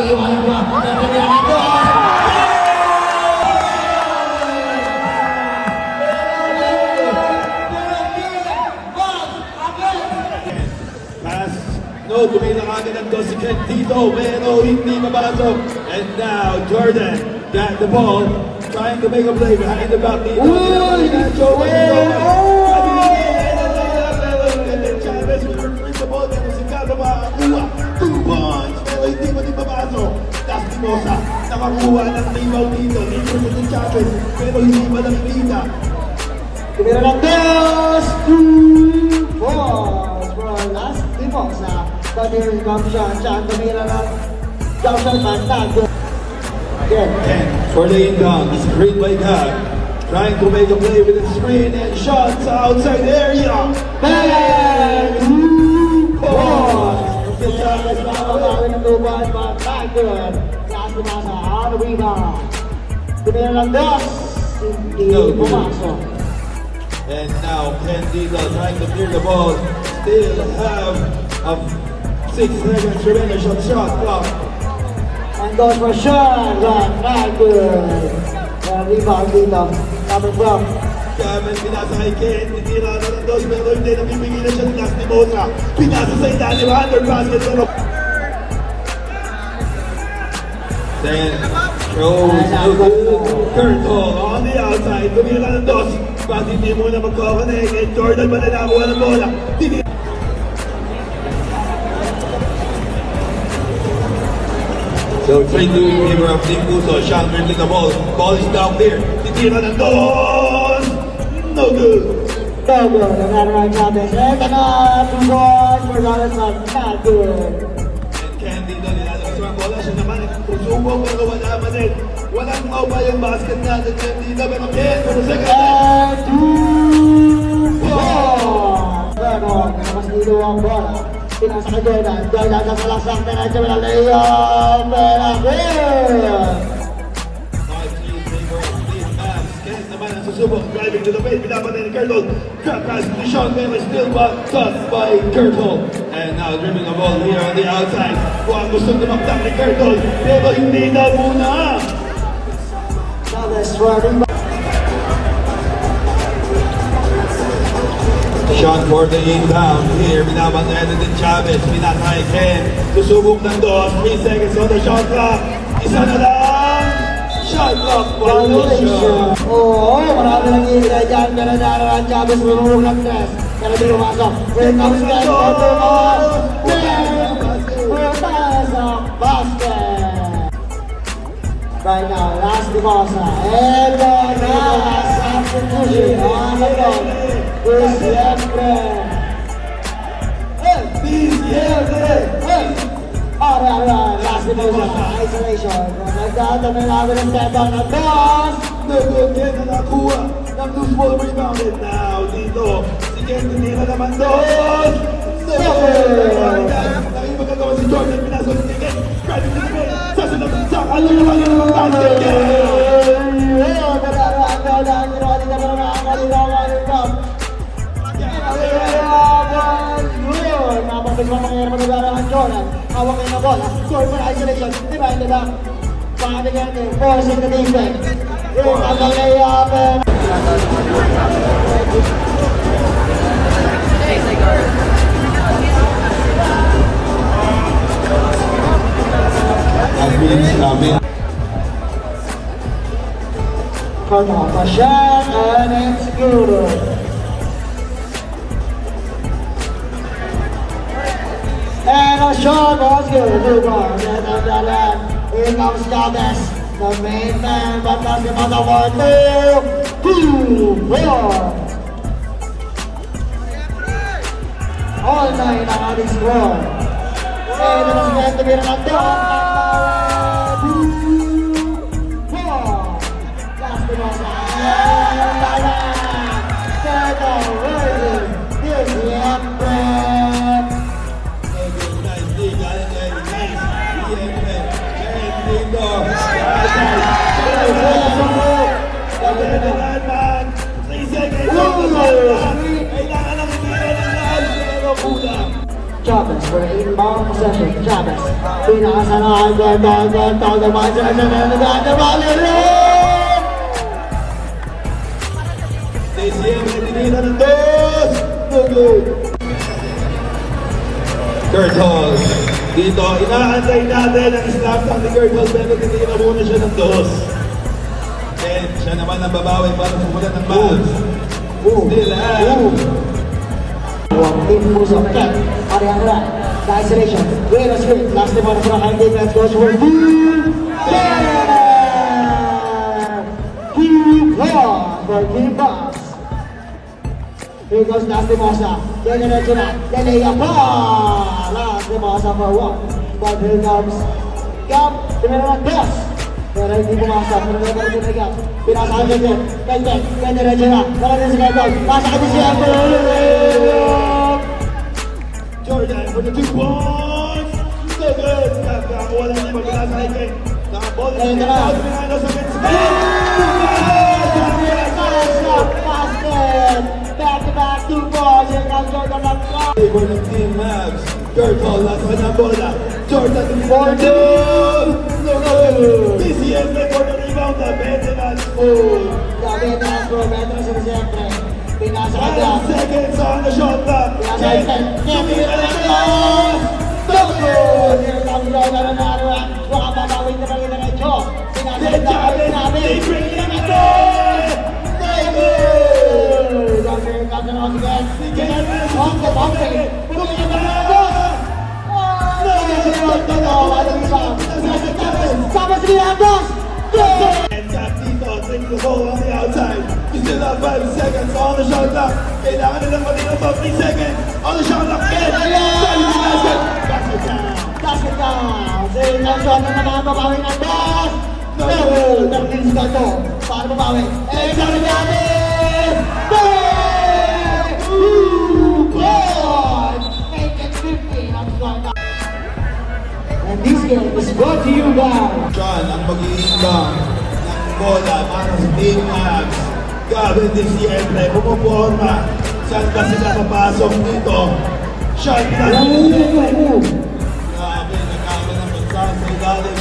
iiwanan ba? Tumira ng dos! No, tumila kagad ang dos si Kentito, pero hindi mapasok. And now, Jordan got the ball, trying to make a play behind the back. Dito, Chavez will retrieve the ball, pero si Carlo makakuha. 2 points, pero hindi pa din papasok. Das Timosa, nakakuha ng rebound dito. Dito si Chavez, pero hindi pa nakikita. Tumira ng dos! 2 points for Las Timosa. But here comes Sean tumira ng Johnson Pantag. Again. And for the inbound, it's screen by God. Trying to make a play with the screen and shots outside the area. Bang! 2 points! Si Chavez nakakawin ng 2 points, but not good. Las Timosa on the rebound. Tumira ng dos. Hindi pumasok. And now Candido trying to clear the ball. Still have a 6 seconds remaining shot clock. And goes for shot, but not good. Rebound dito, coming from Chavez pinasa kay Ken, titira na ng dos, pero hindi napipigilan siya ni Las Timosa. Pinasa sa ilalim, under basket, pero then throws to Curto on the outside, tumira ng dos, but hindi muna magkakanek, and Jordan ba na nakuha ng bola? So 3-2 in favor of Team Puso. Sean dribbling the ball. Ball is down there. Titira ng dos. No good. no good. Naman Chavez. Ito na, 2 points for Jonathan. Not good. And Candido nilalabas ang bola. Siya naman susubok pero wala pa din. Walang maupa yung basket natin. Candido pero Ken for the second time. And 2 points. Pero, mas dito ang bola. Pinasa ka Jordan. Jordan sa salasang diretso ng layup. Pero good. 5-3 in favor of Team Mavs. Ken naman ang susubok. Driving to the paint. Pinapatay ni Curtle. Drop pass to Sean pero still tossed by Curtle. And now dribbling the ball here on the outside. Mukhang gustong tumaktak ni Curtle. Pero hindi na muna. Chavez for rebound. Shot for the inbound here. Binabantayan din Chavez. Pinatay Ken. Susubok ng dos. 3 seconds on the shot clock. Isa na lang. Shot clock violation. Oo, marami nang iingay dyan. Pero naroon Chavez lumulong ng tres. Pero di pumasok. Here comes Ken. Pumasok. Basket. Right now, Las Timosa. Ito na. Substitution. Ano ito? Diciembre. Alright, Las Timosa. Isolation. Nagdadami namin ang step on ng dos. No good. Ken na nakuha ng loose ball rebounded. Now dito. Si Ken tinira naman dos. No good. Naging magagawa si Jordan. Pinasok si Ken. Driving to the paint. Sasunod sa ano naman yung basket. Napapit mo mangyayari magagarahan Jordan. Hawak kayo na bola. Score for isolation. Diba, hindi ba? Pakabigyan din. Forcing the defense. Yung ang layup. Come on, a shot and it's good. And a shot was good. Move on. Here comes Chavez, the main man, but that's another one. 2, 4. All night ang ating score. And it was meant to be an adult. 2, 4. Las Timosa. And Lala. Second version. Diciembre. Chavez for an inbound possession. Chavez. Pinasa na ang gol. Naman siya na rin! DCM tinira ng dos. No good. Kurt Hall. Dito, inaantay natin ang slap down ni Kurt Hall pero tinira muna siya ng dos. And siya naman ang babawi para sumulat ng Mavs. Still have. Team Musa. Ariana. The isolation. Great screen. Last time on the high defense goes for Keep on for Keep Boss. Here goes Last Mosa. Diretso na. Layup pa. Last Mosa for one. But here comes Gap. Tinira ng Gus. Pero hindi pumasok. Pinasa ang din. Kaya diretso na. Para din si Gap. Nasa kasi siya. Jordan for the 2 points. So good. Wala na yung pinasa kay Ken. Nakabola na siya. Out behind us against Back-to-back 2 balls. Here comes Jordan up top. for the team Mavs. Kurt Hall nasa kanyang bola. Jordan For two. No good. DCM for the rebound na Benjamin. Grabe na ang pro. Metro sila siyempre. Pinasa ka 5 seconds on the shot clock. Pinasa ka Tinira ng Gus. So good. Here comes Jordan na naroon. Baka babawin na rin na ito. Pinasa ka Grabe. They bring it in. So good. Here comes the once again. Honke. Bumili na ng Gus. Sama si Gus. And Cap Tito takes the ball on the outside. We still have 5 seconds on the shot clock. Kailangan nila pati ng 3 seconds on the shot clock. Basket down. Sige na siya na nakababawi ng Gus. No. Nagtilis ka ito. Paano babawi? Sabi natin! God! Make it 50. And this game is brought to you by John ang mag-iimbang ng bola para sa Team Mavs. Gavin din siyempre, pumuporma. Saan ba sila papasok dito? Sean Grabe, nagkakaroon ng pagsahan sa ilalim.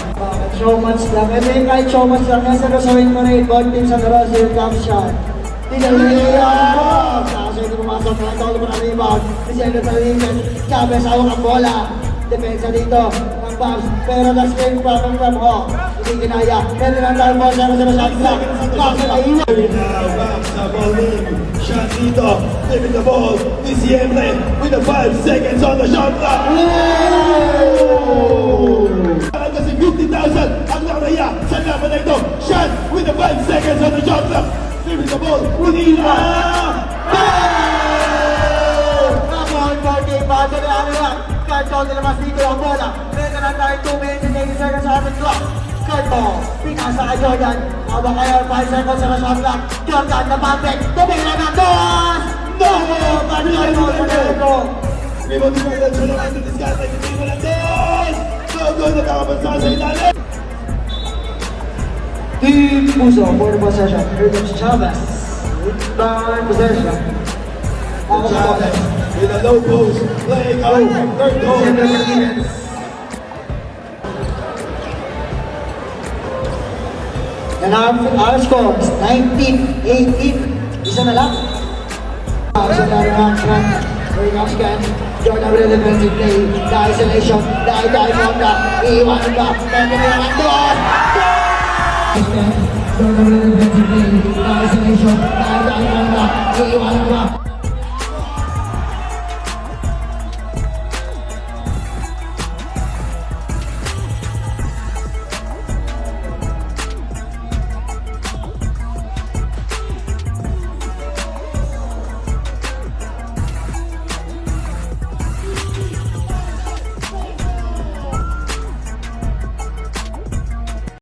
showmans lang. Ito yung kahit showmans lang. Nasa Rosarin mo rin. Both teams sa Rosarin. Here comes Sean. Tinalaya! Kaso hindi pumasok. Nakatawag mo na rebound. Kasi ano sa limit. Sabi sa awang ang bola. Depensa dito ng Babs. Pero that's game from Hawk. Hindi kinaya. Pero lang tayo mo sa shot clock. Babs na iwan. Now, Mavs sa ball game. Sean dito, giving the ball. Diciembre with the 5 seconds on the shot clock. Kasi 50,000 ang nakalaya sa laban na ito. Sean with the 5 seconds on the shot clock. Giving the ball. Unila! Come on, 40. Bago na ano yan. Kahit ko nilabas dito ang bola. Mega na tayo 2 minutes and 80 seconds sa ating clock. Kurt Hall, pinasa kay Jordan. Haba kayo 5 seconds sa shot clock. Jordan na pambek. Tumira ng Gus! No! Patuloy mo sa dito. Rebound Jordan, siya naman sa diskarte. Hindi mo lang dos! So good, nakakapansa sa ilalim. Team Puso for the possession. Here comes Chavez. Down possession. Chavez with a low post, playing out from Kurt Hall. And our score is 19-18. Isa na lang. Sa Darahang Frank. Here comes again. Jordan with the defensive play. The isolation. Die from the iiwanan ka. Pwede na yung Gus! Jordan with the defensive play. The isolation. Die from the iiwanan ka.